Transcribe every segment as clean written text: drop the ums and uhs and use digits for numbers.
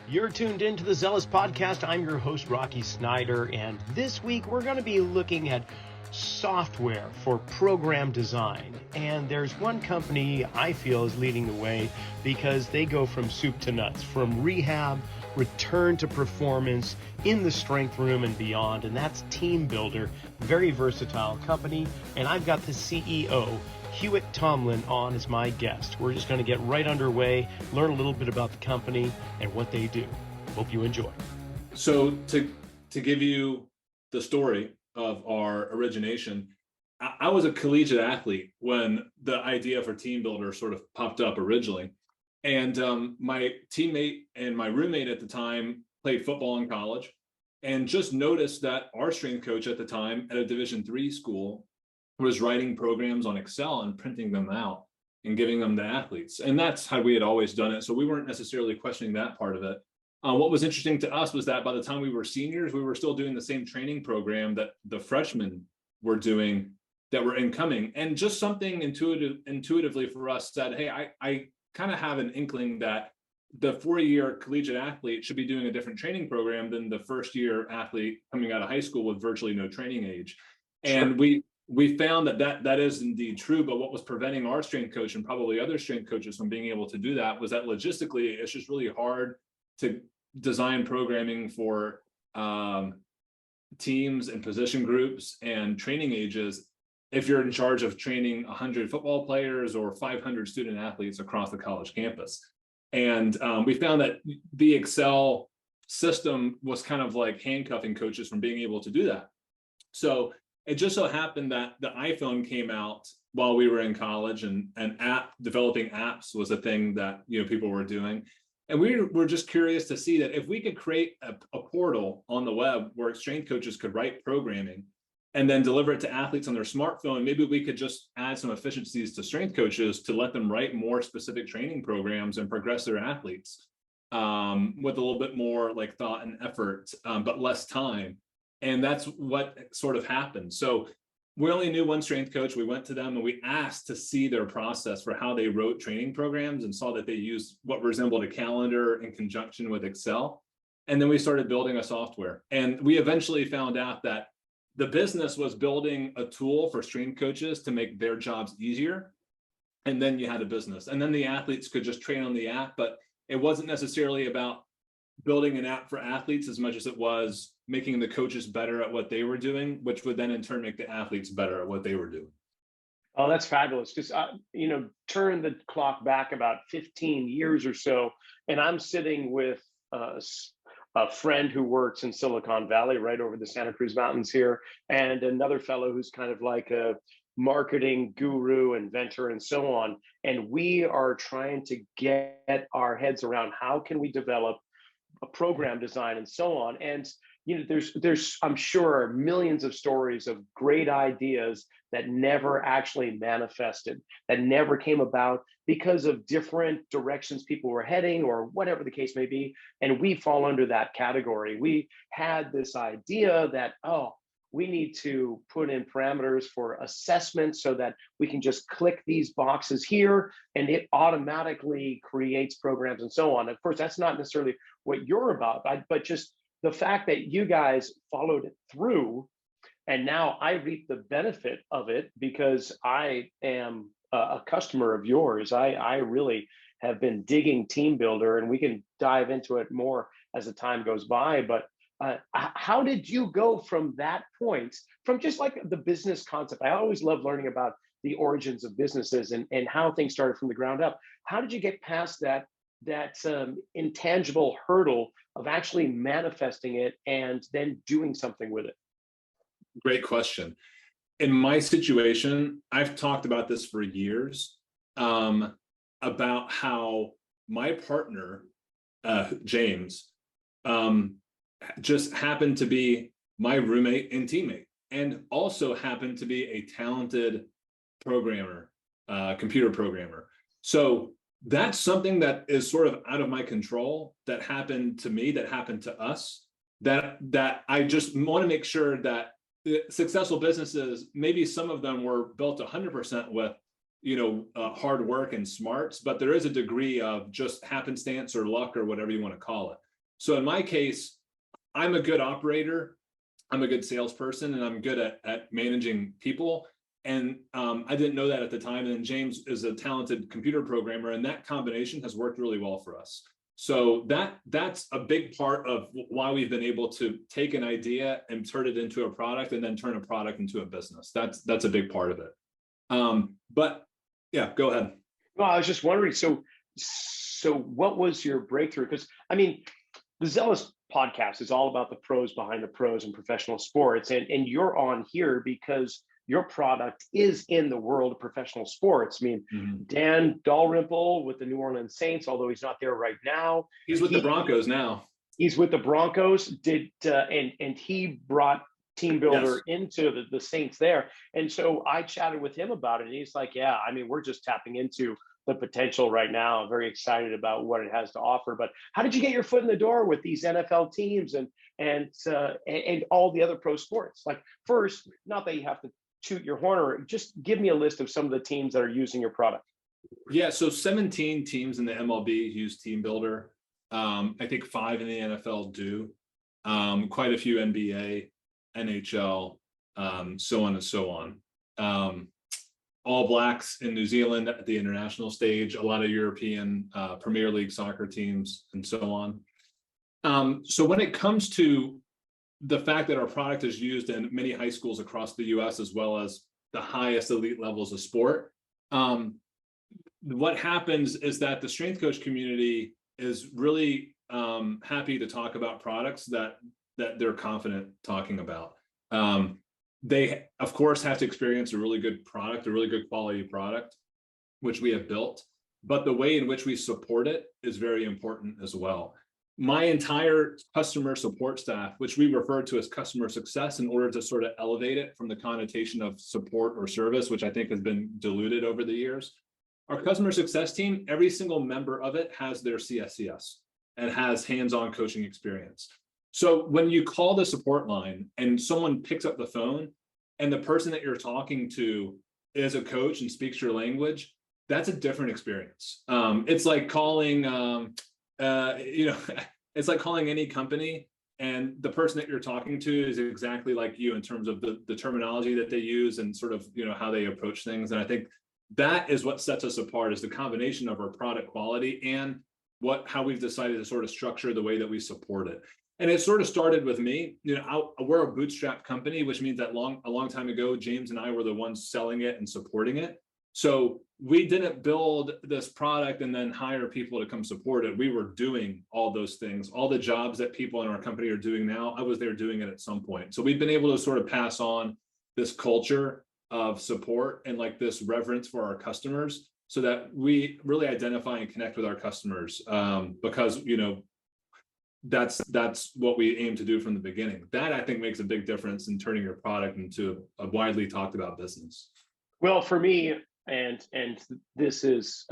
You're tuned into the Zelos podcast. I'm your host, Rocky Snyder, and this week we're going to be looking at software for program design. And there's one company I feel is leading the way because they go from soup to nuts, from rehab, return to performance, in the strength room and beyond, and that's Teambuildr, very versatile company. And I've got the CEO, Hewitt Tomlin, on as my guest. We're just going to get right underway, learn a little bit about the company and what they do. Hope you enjoy. So to give you the story of our origination, I was a collegiate athlete when the idea for Teambuildr sort of popped up originally. And my teammate and my roommate at the time played football in college and just noticed that our strength coach at the time at a Division III school was writing programs on Excel and printing them out and giving them to athletes. And that's how we had always done it. So we weren't necessarily questioning that part of it. What was interesting to us was that by the time we were seniors, we were still doing the same training program that the freshmen were doing that were incoming. And just something intuitively for us said, hey, I kind of have an inkling that the 4-year collegiate athlete should be doing a different training program than the first-year athlete coming out of high school with virtually no training age. And we found that is indeed true, but what was preventing our strength coach and probably other strength coaches from being able to do that was that logistically, it's just really hard to design programming for teams and position groups and training ages if you're in charge of training 100 football players or 500 student athletes across the college campus. And we found that the Excel system was kind of like handcuffing coaches from being able to do that. So it just so happened that the iPhone came out while we were in college, and developing apps was a thing that people were doing. And we were just curious to see that if we could create a portal on the web where strength coaches could write programming and then deliver it to athletes on their smartphone, maybe we could just add some efficiencies to strength coaches to let them write more specific training programs and progress their athletes with a little bit more like thought and effort, but less time. And that's what sort of happened. So we only knew one strength coach. We went to them and we asked to see their process for how they wrote training programs and saw that they used what resembled a calendar in conjunction with Excel. And then we started building a software. And we eventually found out that the business was building a tool for strength coaches to make their jobs easier. And then you had a business. And then the athletes could just train on the app, but it wasn't necessarily about building an app for athletes as much as it was making the coaches better at what they were doing, which would then in turn make the athletes better at what they were doing. Oh, that's fabulous. Just, turn the clock back about 15 years or so, and I'm sitting with a friend who works in Silicon Valley, right over the Santa Cruz Mountains here, and another fellow who's kind of like a marketing guru, inventor, and so on. And we are trying to get our heads around how can we develop a program design and so on. And there's I'm sure millions of stories of great ideas that never actually manifested, that never came about because of different directions people were heading or whatever the case may be. And we fall under that category. We had this idea that, we need to put in parameters for assessment so that we can just click these boxes here and it automatically creates programs and so on. Of course, that's not necessarily what you're about, but just the fact that you guys followed it through, and now I reap the benefit of it because I am a customer of yours. I really have been digging Teambuildr, and we can dive into it more as the time goes by. But how did you go from that point, from just like the business concept? I always love learning about the origins of businesses and how things started from the ground up. How did you get past that intangible hurdle of actually manifesting it and then doing something with it? Great question. In my situation, I've talked about this for years, about how my partner, James, just happened to be my roommate and teammate, and also happened to be a talented programmer, computer programmer. So that's something that is sort of out of my control, that happened to me, that happened to us, that I just want to make sure that successful businesses, maybe some of them were built 100% with hard work and smarts, but there is a degree of just happenstance or luck or whatever you want to call it. So in my case, I'm a good operator, I'm a good salesperson, and I'm good at managing people. And I didn't know that at the time. And then James is a talented computer programmer, and that combination has worked really well for us. So that's a big part of why we've been able to take an idea and turn it into a product, and then turn a product into a business. That's a big part of it. But yeah, go ahead. Well, I was just wondering, so what was your breakthrough? Because I mean, the Zelos podcast is all about the pros behind the pros in professional sports. And you're on here because your product is in the world of professional sports. I mean, Dan Dalrymple with the New Orleans Saints, although he's not there right now. He's with the Broncos now. He's with the Broncos, and he brought Teambuildr into the Saints there. And so I chatted with him about it, and he's like, yeah, I mean, we're just tapping into the potential right now. I'm very excited about what it has to offer. But how did you get your foot in the door with these NFL teams and all the other pro sports? Like, first, not that you have to toot your horn, or just give me a list of some of the teams that are using your product. Yeah, so 17 teams in the MLB use Teambuildr. I think 5 in the NFL do. Quite a few NBA, NHL, so on and so on. All Blacks in New Zealand at the international stage, a lot of European Premier League soccer teams, and so on. So when it comes to the fact that our product is used in many high schools across the US, as well as the highest elite levels of sport, what happens is that the strength coach community is really happy to talk about products that they're confident talking about. They, of course, have to experience a really good product, a really good quality product, which we have built, but the way in which we support it is very important as well. My entire customer support staff, which we refer to as customer success in order to sort of elevate it from the connotation of support or service, which I think has been diluted over the years. Our customer success team, every single member of it has their CSCS and has hands-on coaching experience. So when you call the support line and someone picks up the phone and the person that you're talking to is a coach and speaks your language, that's a different experience. It's like calling, it's like calling any company and the person that you're talking to is exactly like you in terms of the terminology that they use and sort of, how they approach things. And I think that is what sets us apart, is the combination of our product quality and how we've decided to sort of structure the way that we support it. And it sort of started with me. We're a bootstrap company, which means that a long time ago, James and I were the ones selling it and supporting it. So we didn't build this product and then hire people to come support it. We were doing all those things, all the jobs that people in our company are doing now. I was there doing it at some point. So we've been able to sort of pass on this culture of support and like this reverence for our customers, so that we really identify and connect with our customers, because that's what we aim to do from the beginning. That, I think, makes a big difference in turning your product into a widely talked about business. Well, for me, and this is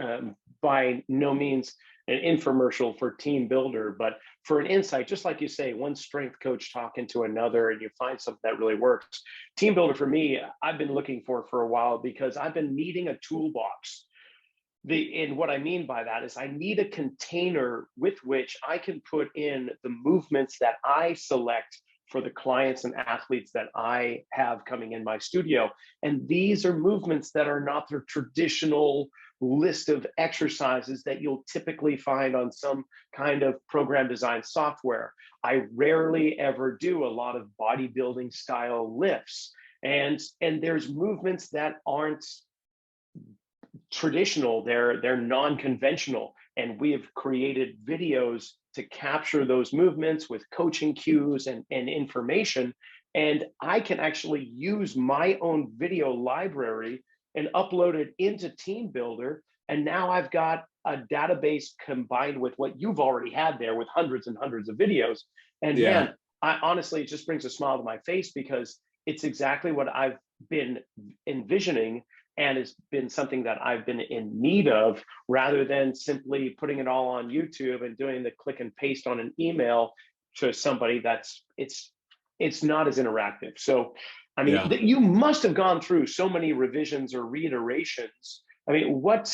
by no means an infomercial for Teambuildr, but for an insight, just like you say, one strength coach talking to another and you find something that really works. Teambuildr, for me, I've been looking for a while, because I've been needing a toolbox. And what I mean by that is I need a container with which I can put in the movements that I select for the clients and athletes that I have coming in my studio. And these are movements that are not the traditional list of exercises that you'll typically find on some kind of program design software. I rarely ever do a lot of bodybuilding style lifts. And there's movements that aren't traditional, they're non-conventional, and we have created videos to capture those movements with coaching cues and information. And I can actually use my own video library and upload it into Teambuildr, and now I've got a database combined with what you've already had there with hundreds and hundreds of videos. And man, I honestly, it just brings a smile to my face, because it's exactly what I've been envisioning, and it's been something that I've been in need of, rather than simply putting it all on YouTube and doing the click and paste on an email to somebody it's not as interactive. So, I mean, you must have gone through so many revisions or reiterations. I mean, what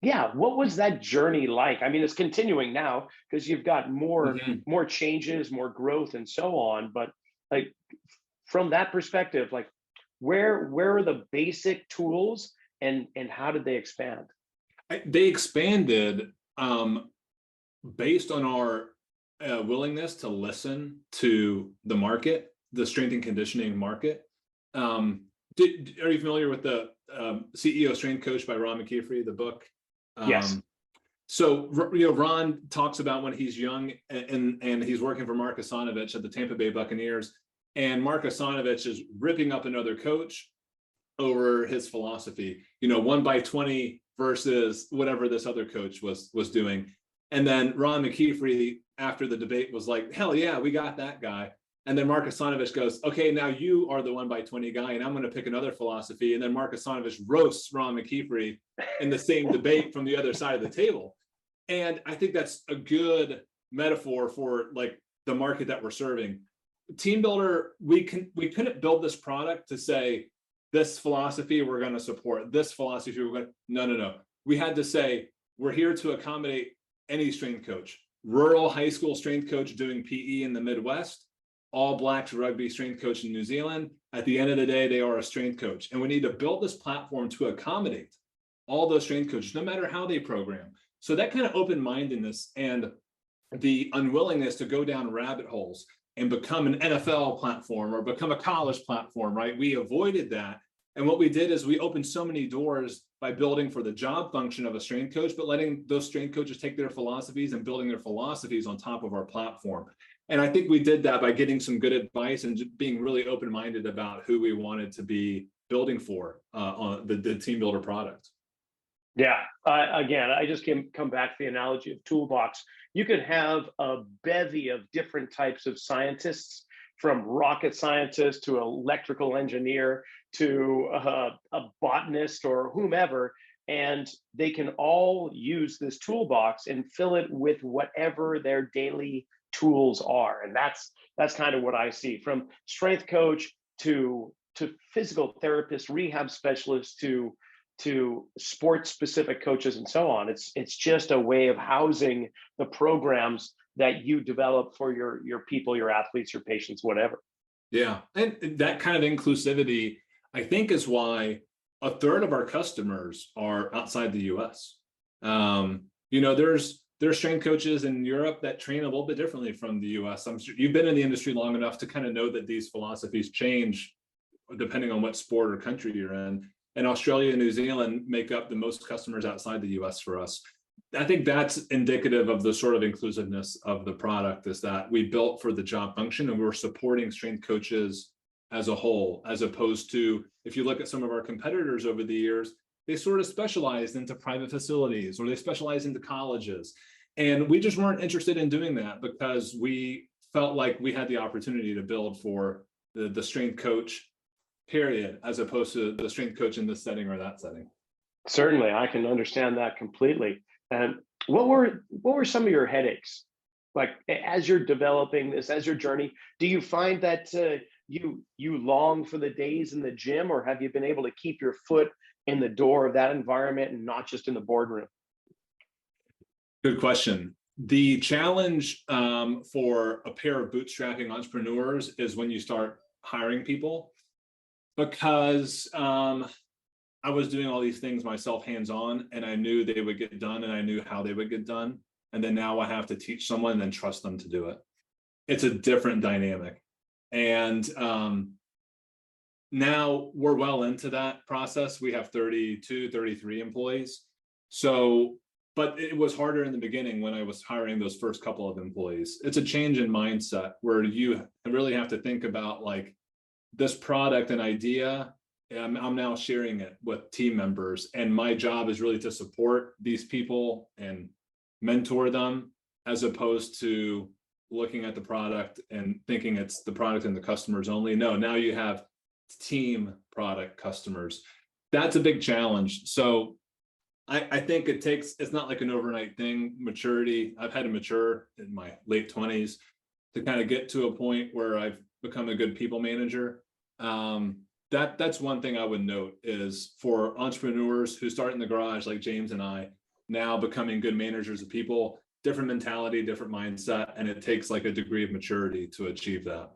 Yeah, what was that journey like? I mean, it's continuing now because you've got Mhm. more changes, more growth, and so on. But like from that perspective, like where are the basic tools and how did they expand? They expanded based on our willingness to listen to the market, the strength and conditioning market. Are you familiar with the CEO Strength Coach by Ron McKeefery, the book? Yes. Um, so Ron talks about when he's young and he's working for Mark Asanovich at the Tampa Bay Buccaneers, and Mark Asanovich is ripping up another coach over his philosophy. 1x20 versus whatever this other coach was doing. And then Ron McKeefery, after the debate, was like, hell yeah, we got that guy. And then Mark Asanovich goes, okay, now you are the 1x20 guy, and I'm going to pick another philosophy. And then Mark Asanovich roasts Ron McKeefery in the same debate from the other side of the table. And I think that's a good metaphor for like the market that we're serving. Teambuildr, we couldn't build this product to say this philosophy we're going to support, this philosophy we're going to, no. We had to say we're here to accommodate any strength coach, rural high school strength coach doing PE in the Midwest, all blacks rugby strength coach in New Zealand. At the end of the day, they are a strength coach. And we need to build this platform to accommodate all those strength coaches, no matter how they program. So that kind of open-mindedness and the unwillingness to go down rabbit holes and become an NFL platform or become a college platform, right? We avoided that. And what we did is we opened so many doors by building for the job function of a strength coach, but letting those strength coaches take their philosophies and building their philosophies on top of our platform. And I think we did that by getting some good advice and being really open-minded about who we wanted to be building for on the Teambuildr product. Yeah. Again, I just come back to the analogy of toolbox. You could have a bevy of different types of scientists, from rocket scientist to electrical engineer to a botanist or whomever, and they can all use this toolbox and fill it with whatever their daily tools are. And that's kind of what I see, from strength coach to physical therapist, rehab specialist to sports specific coaches and so on. It's just a way of housing the programs that you develop for your people, your athletes, your patients, whatever. Yeah. And that kind of inclusivity, I think, is why a third of our customers are outside the US. There's strength coaches in Europe that train a little bit differently from the US. I'm sure you've been in the industry long enough to kind of know that these philosophies change depending on what sport or country you're in. And Australia and New Zealand make up the most customers outside the US for us. I think that's indicative of the sort of inclusiveness of the product, is that we built for the job function and we're supporting strength coaches as a whole, as opposed to, if you look at some of our competitors over the years, they sort of specialized into private facilities or they specialized into colleges. And we just weren't interested in doing that because we felt like we had the opportunity to build for the strength coach, period, as opposed to the strength coach in this setting or that setting. Certainly, I can understand that completely. And what were some of your headaches, like as you're developing this, as your journey? Do you find that you long for the days in the gym, or have you been able to keep your foot in the door of that environment and not just in the boardroom? Good question. The challenge for a pair of bootstrapping entrepreneurs is when you start hiring people, because I was doing all these things myself hands-on, and I knew they would get done and I knew how they would get done. And then now I have to teach someone and then trust them to do it. It's a different dynamic. And now we're well into that process. We have 32, 33 employees. So, but it was harder in the beginning when I was hiring those first couple of employees. It's a change in mindset where you really have to think about, like, this product and idea, I'm now sharing it with team members, and my job is really to support these people and mentor them, as opposed to looking at the product and thinking it's the product and the customers only. No, now you have team product customers. That's a big challenge. So I think it's not like an overnight thing. Maturity, I've had to mature in my late 20s to kind of get to a point where I've become a good people manager. That's one thing I would note, is for entrepreneurs who start in the garage like James and I, now becoming good managers of people, different mentality, different mindset, and it takes like a degree of maturity to achieve that.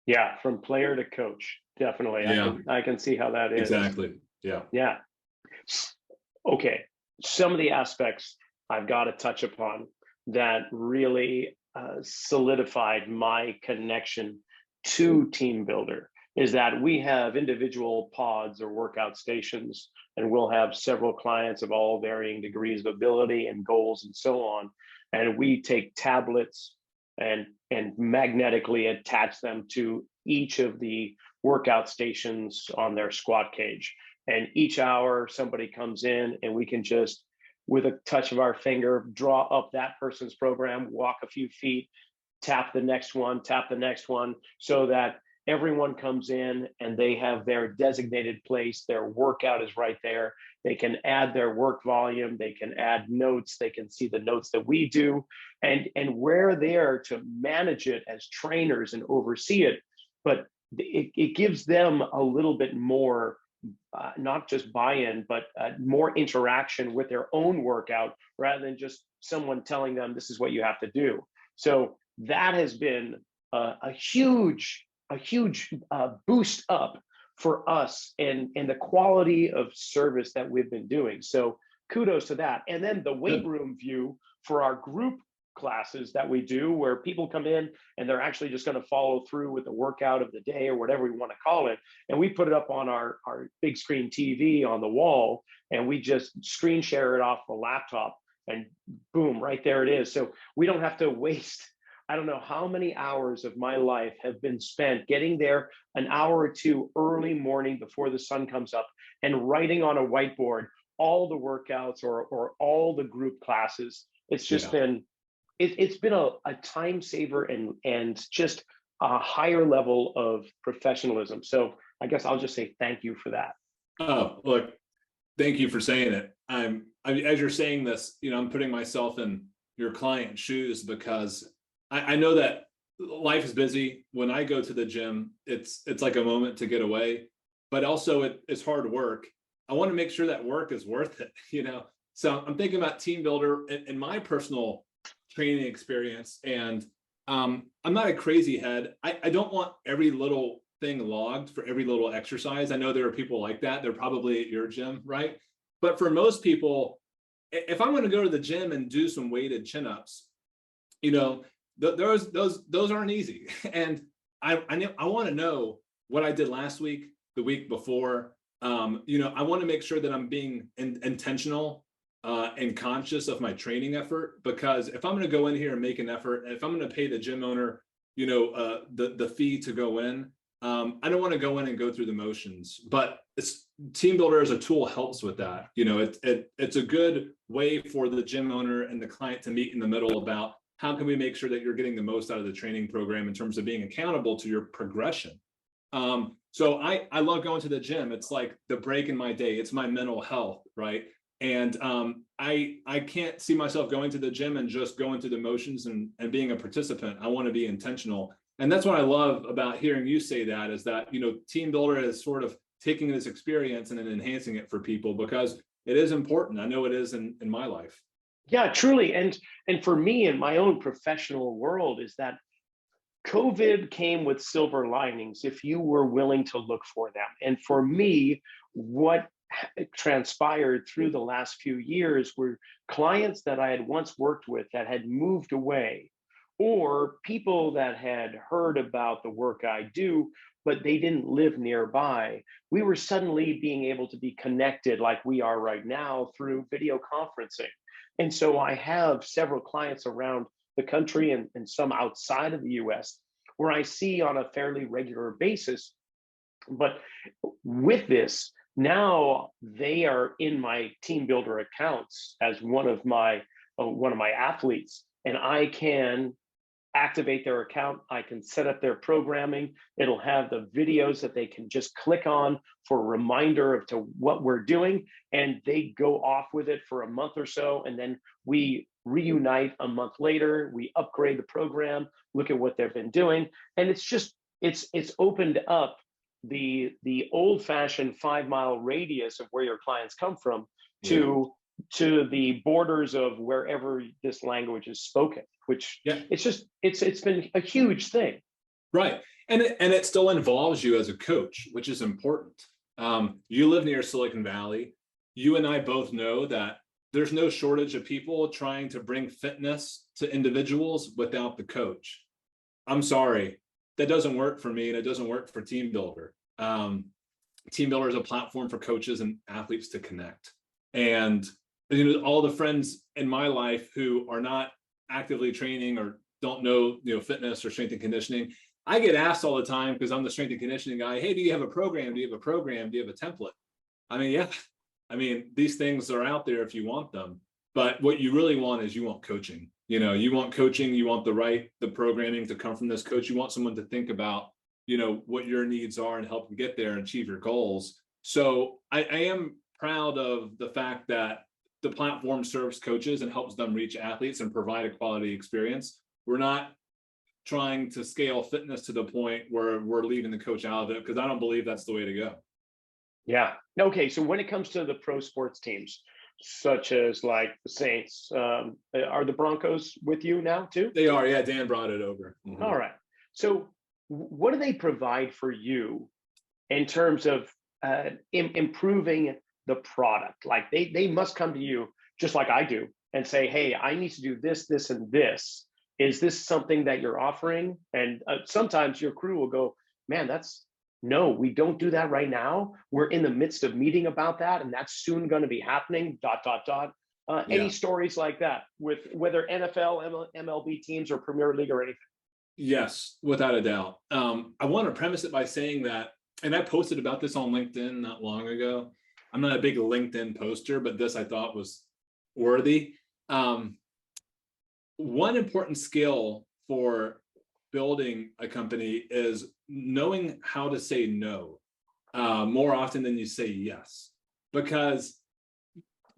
Yeah, from player to coach, definitely. Yeah, I can see how that is. exactly. Yeah. Yeah. Okay. Some of the aspects I've got to touch upon that really solidified my connection to Teambuildr is that we have individual pods or workout stations, and we'll have several clients of all varying degrees of ability and goals and so on. And we take tablets and magnetically attach them to each of the workout stations on their squat cage. And each hour somebody comes in and we can just, with a touch of our finger, draw up that person's program, walk a few feet, tap the next one, so that everyone comes in and they have their designated place. Their workout is right there. They can add their work volume. They can add notes. They can see the notes that we do. And we're there to manage it as trainers and oversee it. But it gives them a little bit more, not just buy-in, but more interaction with their own workout rather than just someone telling them this is what you have to do. So that has been a huge boost up for us and the quality of service that we've been doing. So kudos to that. And then the weight room view for our group classes that we do, where people come in and they're actually just going to follow through with the workout of the day or whatever we want to call it. And we put it up on our big screen TV on the wall, and we just screen share it off the laptop, and boom, right there it is. So we don't have to waste, I don't know how many hours of my life have been spent getting there an hour or two early morning before the sun comes up and writing on a whiteboard all the workouts or all the group classes. It's just been, it's been a time saver and just a higher level of professionalism. So I guess I'll just say thank you for that. Oh, look, thank you for saying it. As you're saying this, I'm putting myself in your client's shoes, because I know that life is busy. When I go to the gym, it's like a moment to get away, but also it's hard work. I want to make sure that work is worth it, So I'm thinking about Teambuildr in my personal training experience, and I'm not a crazy head. I don't want every little thing logged for every little exercise. I know there are people like that. They're probably at your gym, right? But for most people, if I'm going to go to the gym and do some weighted chin-ups, those aren't easy. And I want to know what I did last week, the week before. I want to make sure that I'm being intentional and conscious of my training effort, because if I'm going to go in here and make an effort, and if I'm going to pay the gym owner, the fee to go in, I don't want to go in and go through the motions. But Teambuildr as a tool helps with that. It's a good way for the gym owner and the client to meet in the middle about how can we make sure that you're getting the most out of the training program in terms of being accountable to your progression. So I love going to the gym. It's like the break in my day. It's my mental health, right? And I can't see myself going to the gym and just going through the motions and being a participant. I want to be intentional. And that's what I love about hearing you say that, is that, Teambuildr is sort of taking this experience and then enhancing it for people, because it is important. I know it is in my life. Yeah, truly. And for me in my own professional world is that COVID came with silver linings if you were willing to look for them. And for me, what transpired through the last few years were clients that I had once worked with that had moved away, or people that had heard about the work I do, but they didn't live nearby. We were suddenly being able to be connected like we are right now through video conferencing. And so I have several clients around the country and some outside of the US where I see on a fairly regular basis. But with this, now they are in my Teambuildr accounts as one of my athletes, and I can activate their account. I can set up their programming. It'll have the videos that they can just click on for a reminder of to what we're doing, and they go off with it for a month or so, and then we reunite a month later. We upgrade the program, look at what they've been doing, and it's opened up the old-fashioned 5-mile radius of where your clients come from to to the borders of wherever this language is spoken, which Yeah. it's been a huge thing. Right. And it still involves you as a coach, which is important. You live near Silicon Valley. You and I both know that there's no shortage of people trying to bring fitness to individuals without the coach. I'm sorry, that doesn't work for me, and it doesn't work for Teambuildr. Teambuildr is a platform for coaches and athletes to connect. And all the friends in my life who are not actively training or don't know, fitness or strength and conditioning, I get asked all the time, because I'm the strength and conditioning guy, hey, do you have a program? Do you have a program? Do you have a template? I mean, yeah. I mean, these things are out there if you want them, but what you really want is you want coaching. You want coaching, you want the programming to come from this coach. You want someone to think about, what your needs are and help you get there and achieve your goals. So I am proud of the fact that the platform serves coaches and helps them reach athletes and provide a quality experience. We're not trying to scale fitness to the point where we're leaving the coach out of it, because I don't believe that's the way to go. Yeah. Okay. So when it comes to the pro sports teams, such as like the Saints, are the Broncos with you now too? They are. Yeah. Dan brought it over. Mm-hmm. All right. So what do they provide for you in terms of improving the product? Like they must come to you just like I do and say, hey, I need to do this, this, and this. Is this something that you're offering? And sometimes your crew will go, man, no, we don't do that right now. We're in the midst of meeting about that, and that's soon going to be happening, ... Any stories like that with whether NFL, MLB teams or Premier League or anything? Yes, without a doubt. I want to premise it by saying that, and I posted about this on LinkedIn not long ago. I'm not a big LinkedIn poster, but this I thought was worthy. One important skill for building a company is knowing how to say no more often than you say yes, because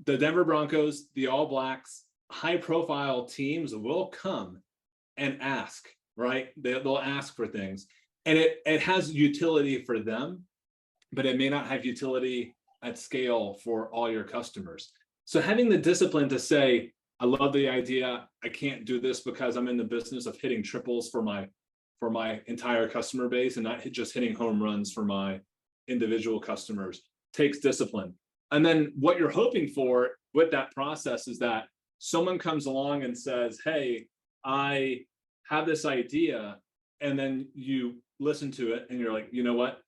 the Denver Broncos, the All Blacks, high profile teams will come and ask, right? They'll ask for things, and it has utility for them, but it may not have utility at scale for all your customers. So having the discipline to say, I love the idea, I can't do this because I'm in the business of hitting triples for my entire customer base and not just hitting home runs for my individual customers, takes discipline. And then what you're hoping for with that process is that someone comes along and says, hey, I have this idea, and then you listen to it and you're like, you know what,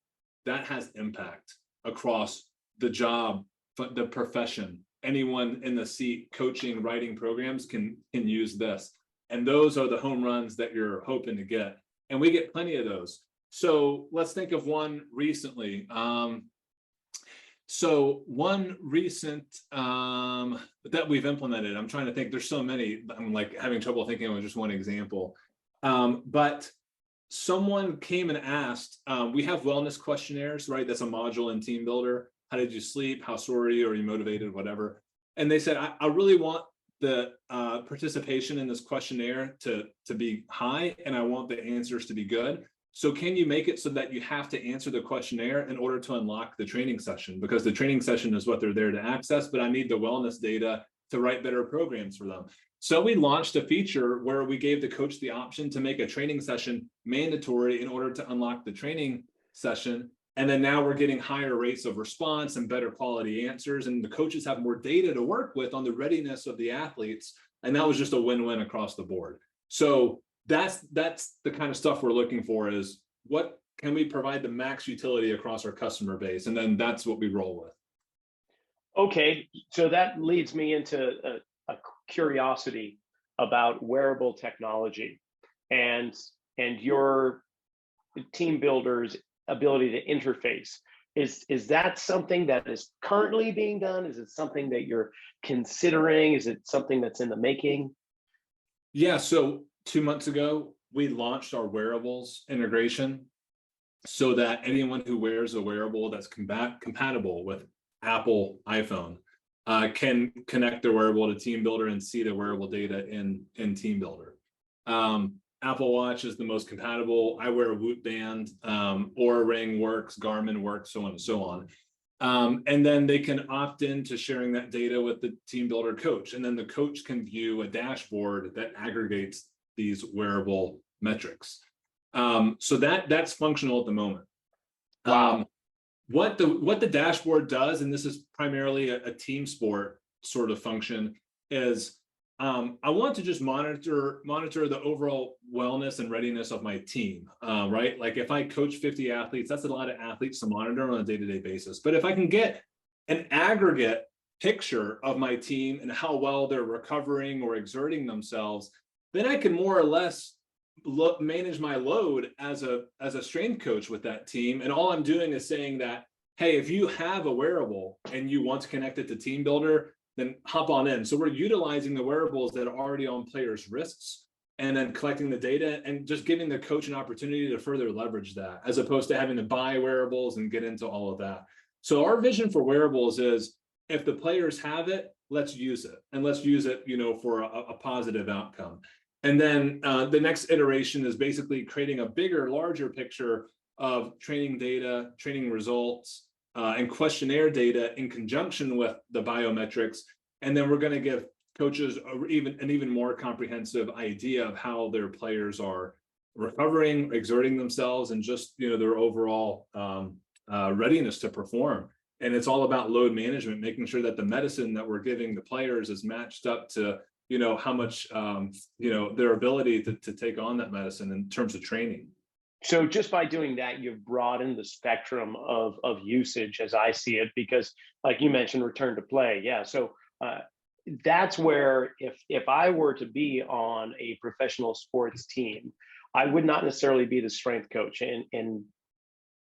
that has impact across the job, the profession. Anyone in the seat coaching, writing programs can use this. And those are the home runs that you're hoping to get. And we get plenty of those. So let's think of one recently. So one recent that we've implemented, I'm trying to think, there's so many, I'm like having trouble thinking of just one example. But someone came and asked, we have wellness questionnaires, right? That's a module in Teambuildr. How did you sleep? How sore are you? Are you motivated? Whatever. And they said, I really want the participation in this questionnaire to be high, and I want the answers to be good. So can you make it so that you have to answer the questionnaire in order to unlock the training session? Because the training session is what they're there to access, but I need the wellness data to write better programs for them. So we launched a feature where we gave the coach the option to make a training session mandatory in order to unlock the training session. And then now we're getting higher rates of response and better quality answers. And the coaches have more data to work with on the readiness of the athletes. And that was just a win-win across the board. So that's the kind of stuff we're looking for, is what can we provide the max utility across our customer base? And then that's what we roll with. Okay, so that leads me into a curiosity about wearable technology and your Teambuildr's ability to interface. Is that something that is currently being done? Is it something that you're considering? Is it something that's in the making? Yeah, so 2 months ago, we launched our wearables integration so that anyone who wears a wearable that's compatible with Apple iPhone can connect their wearable to Teambuildr and see the wearable data in Teambuildr. Apple Watch is the most compatible. I wear a Whoop band, Oura Ring works, Garmin works, so on and so on. And then they can opt into sharing that data with the Teambuildr coach. And then the coach can view a dashboard that aggregates these wearable metrics. So that's functional at the moment. Wow. What the dashboard does, and this is primarily a team sport sort of function, is I want to just monitor the overall wellness and readiness of my team, right? Like if I coach 50 athletes, that's a lot of athletes to monitor on a day-to-day basis. But if I can get an aggregate picture of my team and how well they're recovering or exerting themselves, then I can more or less manage my load as a strength coach with that team. And all I'm doing is saying that, hey, if you have a wearable and you want to connect it to Teambuildr, then hop on in. So we're utilizing the wearables that are already on players' wrists and then collecting the data and just giving the coach an opportunity to further leverage that, as opposed to having to buy wearables and get into all of that. So our vision for wearables is, if the players have it, let's use it, and let's use it, for a positive outcome. And then the next iteration is basically creating a bigger, larger picture of training data, training results, and questionnaire data in conjunction with the biometrics. And then we're going to give coaches an even more comprehensive idea of how their players are recovering, exerting themselves, and just their overall readiness to perform. And it's all about load management, making sure that the medicine that we're giving the players is matched up to how much their ability to take on that medicine in terms of training. So just by doing that, you've broadened the spectrum of usage, as I see it, because like you mentioned, return to play. Yeah. So that's where if I were to be on a professional sports team, I would not necessarily be the strength coach. And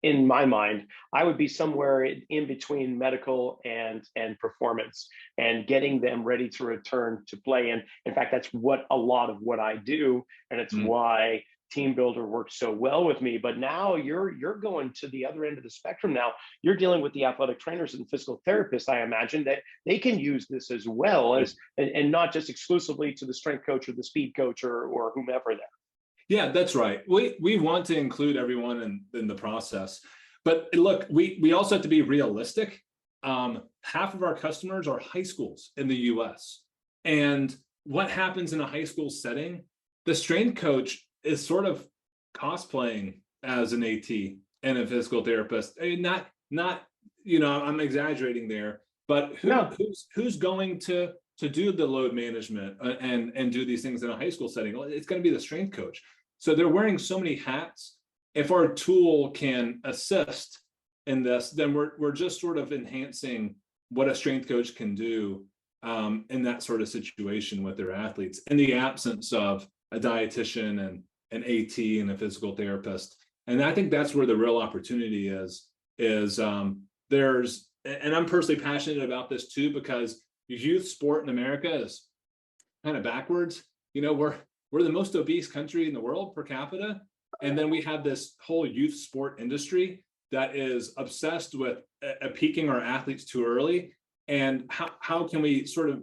in my mind, I would be somewhere in between medical and performance, and getting them ready to return to play. And in fact, that's what a lot of what I do, and it's why Teambuildr works so well with me. But now you're going to the other end of the spectrum. Now you're dealing with the athletic trainers and physical therapists. I imagine that they can use this as well as, and not just exclusively to the strength coach or the speed coach or whomever there. Yeah, that's right. We want to include everyone in the process. But look, we also have to be realistic. Half of our customers are high schools in the US. And what happens in a high school setting, the strength coach is sort of cosplaying as an AT and a physical therapist. I mean, not I'm exaggerating there, but who's going to do the load management and do these things in a high school setting? It's going to be the strength coach. So they're wearing so many hats. If our tool can assist in this, then we're just sort of enhancing what a strength coach can do in that sort of situation with their athletes, in the absence of a dietitian and an AT and a physical therapist. And I think that's where the real opportunity is there's, and I'm personally passionate about this too, because youth sport in America is kind of backwards. We're the most obese country in the world per capita. And then we have this whole youth sport industry that is obsessed with peaking our athletes too early. And how can we sort of,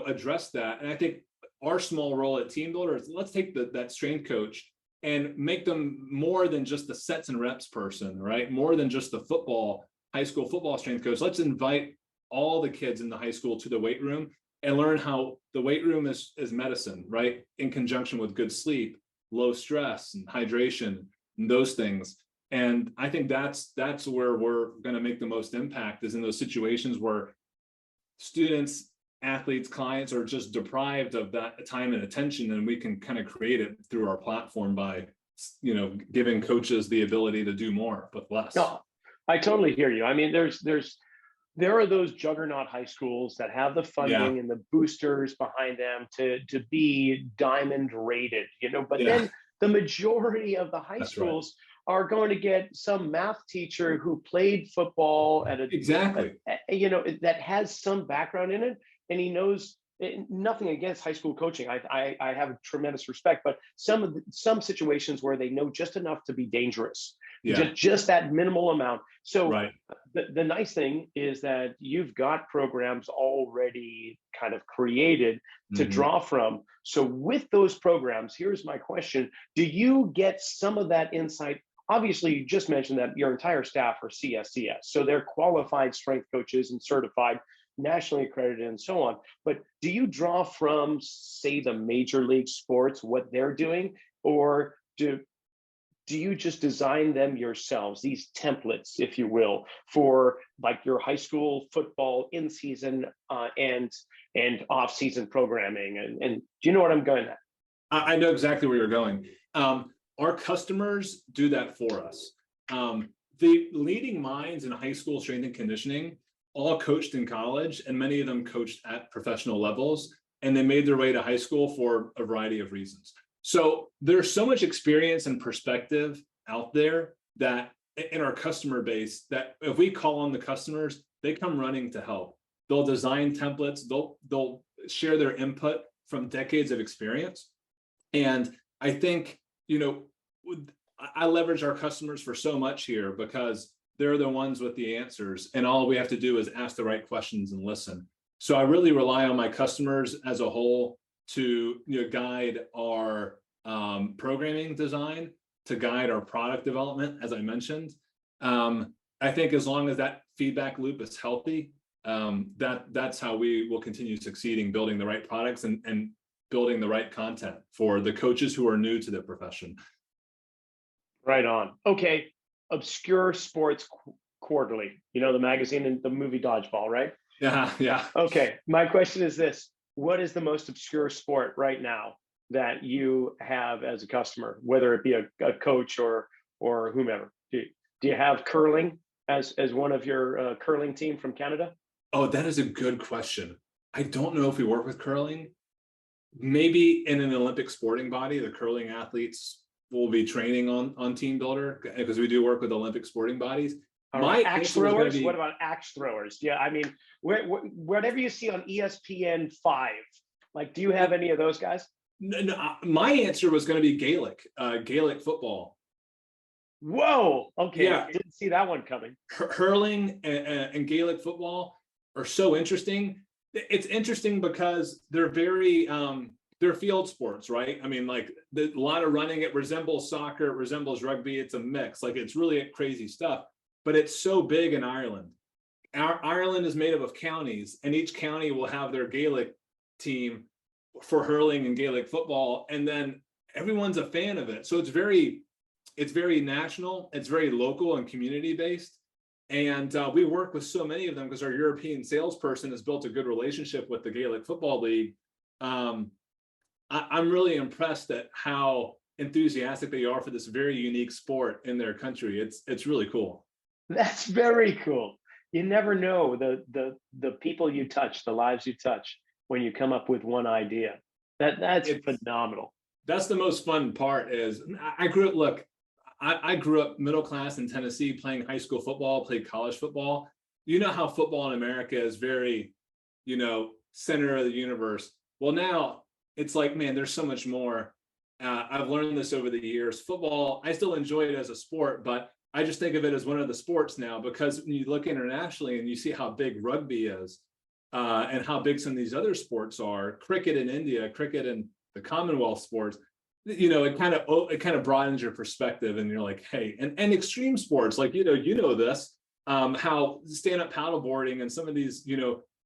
address that? And I think our small role at Teambuildr is, let's take that strength coach and make them more than just the sets and reps person, right? More than just the high school football strength coach. Let's invite all the kids in the high school to the weight room and learn how the weight room is medicine, right? In conjunction with good sleep, low stress and hydration and those things. And I think that's where we're going to make the most impact, is in those situations where students, athletes, clients are just deprived of that time and attention, and we can kind of create it through our platform by giving coaches the ability to do more with less. No, I totally hear you. I mean, there are those juggernaut high schools that have the funding and the boosters behind them to be diamond rated, but then the majority of the high schools are going to get some math teacher who played football at that has some background in it, and he knows. Nothing against high school coaching. I have tremendous respect, but some situations where they know just enough to be dangerous, just that minimal amount. So the nice thing is that you've got programs already kind of created to draw from. So with those programs, here's my question: do you get some of that insight obviously you just mentioned that your entire staff are CSCS, so they're qualified strength coaches and certified, nationally accredited, and so on. But do you draw from, say, the major league sports, what they're doing, or do you just design them yourselves, these templates, if you will, for like your high school football in season and off season programming? And do you know what I'm going at? I know exactly where you're going. Our customers do that for us. The leading minds in high school strength and conditioning all coached in college, and many of them coached at professional levels, and they made their way to high school for a variety of reasons. So there's so much experience and perspective out there that in our customer base, that if we call on the customers, they come running to help. They'll design templates, they'll share their input from decades of experience. And I think, I leverage our customers for so much here because they're the ones with the answers, and all we have to do is ask the right questions and listen. So I really rely on my customers as a whole to guide our programming design, to guide our product development, as I mentioned. I think as long as that feedback loop is healthy, that's how we will continue succeeding, building the right products and building the right content for the coaches who are new to the profession. Right on. Okay, Obscure Sports Quarterly, the magazine and the movie Dodgeball, right? Yeah. Okay, my question is this: what is the most obscure sport right now that you have as a customer, whether it be a coach or whomever? Do you have curling as one of your curling team from Canada? Oh, that is a good question. I don't know if we work with curling. Maybe in an Olympic sporting body, the curling athletes will be training on Teambuildr, because we do work with Olympic sporting bodies. Axe throwers? What about axe throwers? Yeah, I mean, whatever you see on ESPN 5, like, do you have any of those guys? No, my answer was going to be Gaelic football. Whoa, okay, yeah. Didn't see that one coming. Hurling and Gaelic football are so interesting. It's interesting because they're very they're field sports, right? I mean, like a lot of running. It resembles soccer, it resembles rugby. It's a mix. Like, it's really crazy stuff. But it's so big in Ireland. Ireland is made up of counties, and each county will have their Gaelic team for hurling and Gaelic football, and then everyone's a fan of it. So it's very national, it's very local and community based. And we work with so many of them because our European salesperson has built a good relationship with the Gaelic Football League. I'm really impressed at how enthusiastic they are for this very unique sport in their country. It's really cool. That's very cool. You never know the people you touch, the lives you touch when you come up with one idea. That's phenomenal. That's the most fun part. Is I grew up middle class in Tennessee, playing high school football, played college football. You know how football in America is very, center of the universe. Well, now it's like, man, there's so much more. I've learned this over the years. Football, I still enjoy it as a sport, but I just think of it as one of the sports now, because when you look internationally and you see how big rugby is and how big some of these other sports are, cricket in India, cricket in the Commonwealth sports, it kind of broadens your perspective, and you're like, hey, and extreme sports, like, this, how stand-up paddleboarding and some of these,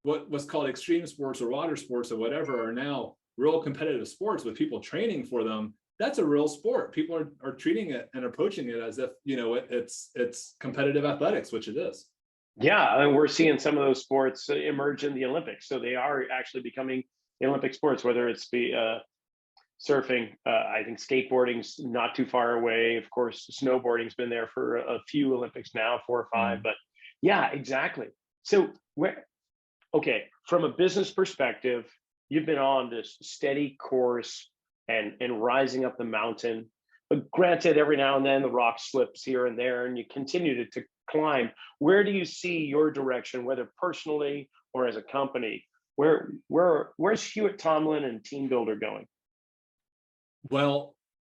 what's called extreme sports or water sports or whatever are now real competitive sports with people training for them. That's a real sport. People are treating it and approaching it as if, it's competitive athletics, which it is. Yeah, and we're seeing some of those sports emerge in the Olympics. So they are actually becoming Olympic sports, whether it's surfing, I think skateboarding's not too far away. Of course, snowboarding's been there for a few Olympics now, 4 or 5, but yeah, exactly. So from a business perspective, you've been on this steady course and rising up the mountain. But granted, every now and then the rock slips here and there, and you continue to climb. Where do you see your direction, whether personally or as a company? Where's Hewitt Tomlin and Teambuildr going? Well,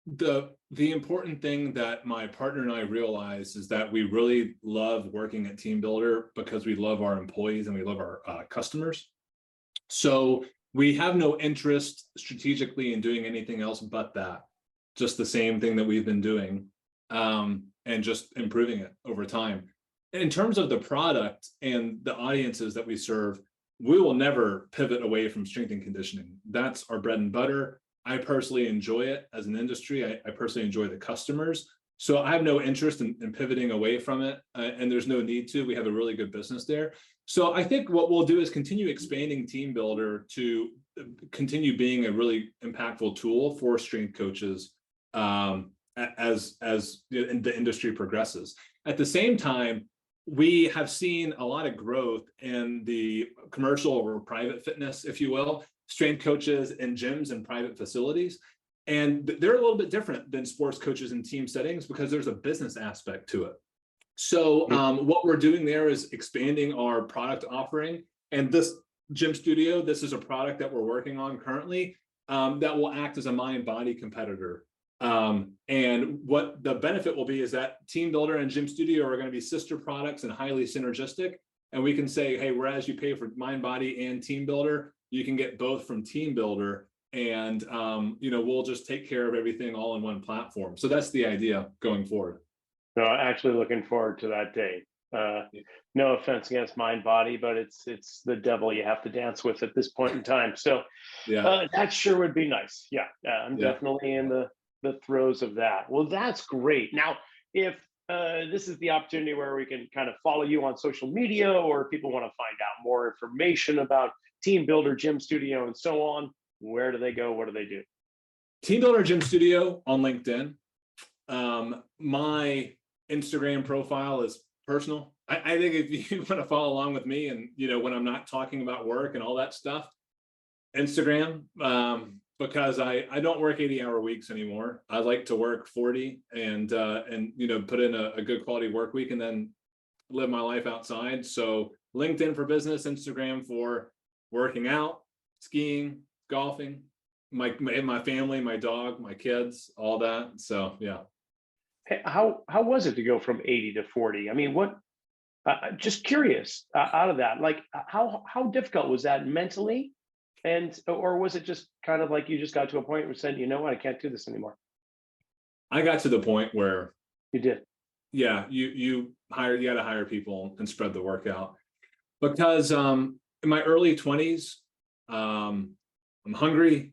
the important thing that my partner and I realize is that we really love working at Teambuildr because we love our employees and we love our customers. So we have no interest strategically in doing anything else but that, just the same thing that we've been doing. and just improving it over time. In terms of the product and the audiences that we serve, we will never pivot away from strength and conditioning. That's our bread and butter. I personally enjoy it as an industry. I personally enjoy the customers. So I have no interest in pivoting away from it, and there's no need to. We have a really good business there. So I think what we'll do is continue expanding Teambuildr to continue being a really impactful tool for strength coaches as the industry progresses. At the same time, we have seen a lot of growth in the commercial or private fitness, if you will, strength coaches in gyms and private facilities. And they're a little bit different than sports coaches in team settings because there's a business aspect to it. So what we're doing there is expanding our product offering. And this GymStudio, this is a product that we're working on currently that will act as a mind-body competitor. And what the benefit will be is that Teambuildr and GymStudio are going to be sister products and highly synergistic. And we can say, hey, whereas you pay for MindBody and Teambuildr, you can get both from Teambuildr. And we'll just take care of everything all in one platform. So that's the idea going forward. No, actually looking forward to that day. No offense against MindBody, but it's the devil you have to dance with at this point in time. So that sure would be nice. Yeah, I'm definitely in the throes of that. Well, that's great. Now, if this is the opportunity where we can kind of follow you on social media, or people want to find out more information about Teambuildr, GymStudio, and so on, where do they go? What do they do? Teambuildr GymStudio on LinkedIn. My Instagram profile is personal. I think if you want to follow along with me and, when I'm not talking about work and all that stuff, Instagram, because I don't work 80-hour weeks anymore. I like to work 40 and put in a good quality work week and then live my life outside. So LinkedIn for business, Instagram for working out, skiing, golfing, my family, my dog, my kids, all that. So yeah. Hey, how was it to go from 80 to 40? I mean, what? Just curious out of that, like how difficult was that mentally, or was it just kind of like you just got to a point where you said, you know what, I can't do this anymore? I got to the point where you did. Yeah, you got to hire people and spread the work out, because in my early 20s, I'm hungry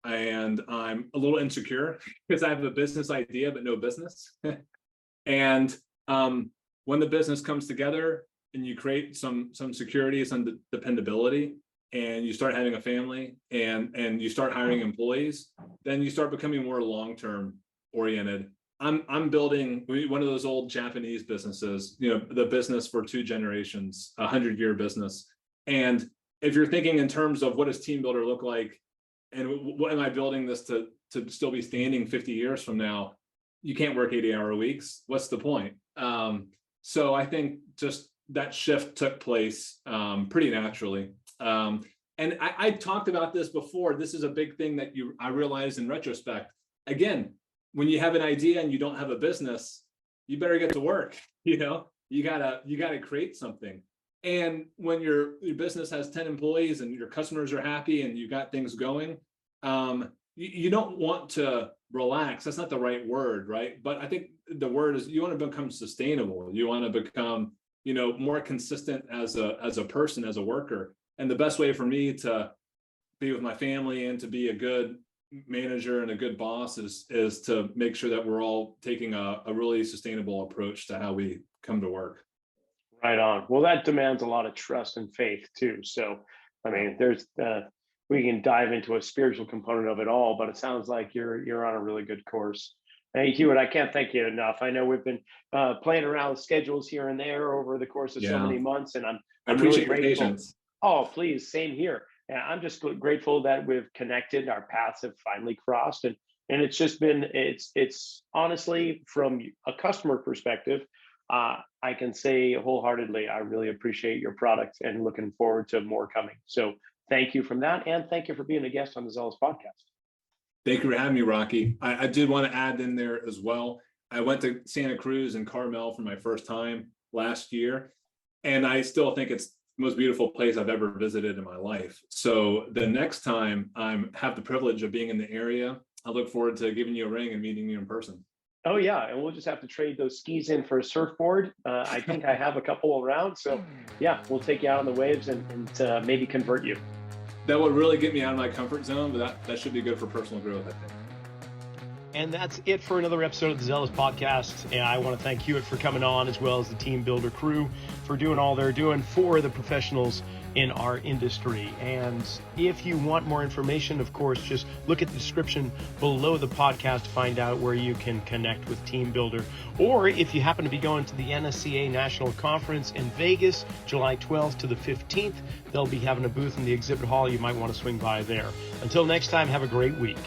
and I'm a little insecure because I have a business idea but no business. And when the business comes together and you create some security, some dependability, and you start having a family and you start hiring employees, then you start becoming more long-term oriented. I'm building one of those old Japanese businesses, the business for 2 generations, 100-year business. And if you're thinking in terms of what does Teambuildr look like, and what am I building this to still be standing 50 years from now, you can't work 80-hour weeks. What's the point? So I think just that shift took place pretty naturally. And I talked about this before. This is a big thing that I realized in retrospect. Again, when you have an idea and you don't have a business, you better get to work. You gotta create something. And when your business has 10 employees and your customers are happy and you got things going, you don't want to relax. That's not the right word, right? But I think the word is you want to become sustainable. You want to become, more consistent as a person, as a worker. And the best way for me to be with my family and to be a good manager and a good boss is to make sure that we're all taking a really sustainable approach to how we come to work. Right on. Well, that demands a lot of trust and faith too. So, I mean, there's we can dive into a spiritual component of it all, but it sounds like you're on a really good course. Hey, Hewitt, I can't thank you enough. I know we've been playing around with schedules here and there over the course of so many months, and I'm appreciate really your grateful. patience. Oh, please, same here. And I'm just grateful that we've connected. Our paths have finally crossed, and it's just been it's honestly, from a customer perspective, I can say wholeheartedly, I really appreciate your product and looking forward to more coming. So thank you from that. And thank you for being a guest on the Zelos podcast. Thank you for having me, Rocky. I did want to add in there as well. I went to Santa Cruz and Carmel for my first time last year, and I still think it's the most beautiful place I've ever visited in my life. So the next time I have the privilege of being in the area, I look forward to giving you a ring and meeting you in person. Oh yeah, and we'll just have to trade those skis in for a surfboard. I think I have a couple around, so yeah, we'll take you out on the waves and maybe convert you. That would really get me out of my comfort zone, but that should be good for personal growth, I think. And that's it for another episode of the Zelos podcast. And I want to thank Hewitt for coming on, as well as the Teambuildr crew for doing all they're doing for the professionals in our industry. And if you want more information, of course, just look at the description below the podcast to find out where you can connect with Teambuildr. Or if you happen to be going to the NSCA National Conference in Vegas, July 12th to the 15th, they'll be having a booth in the exhibit hall. You might want to swing by there. Until next time, have a great week.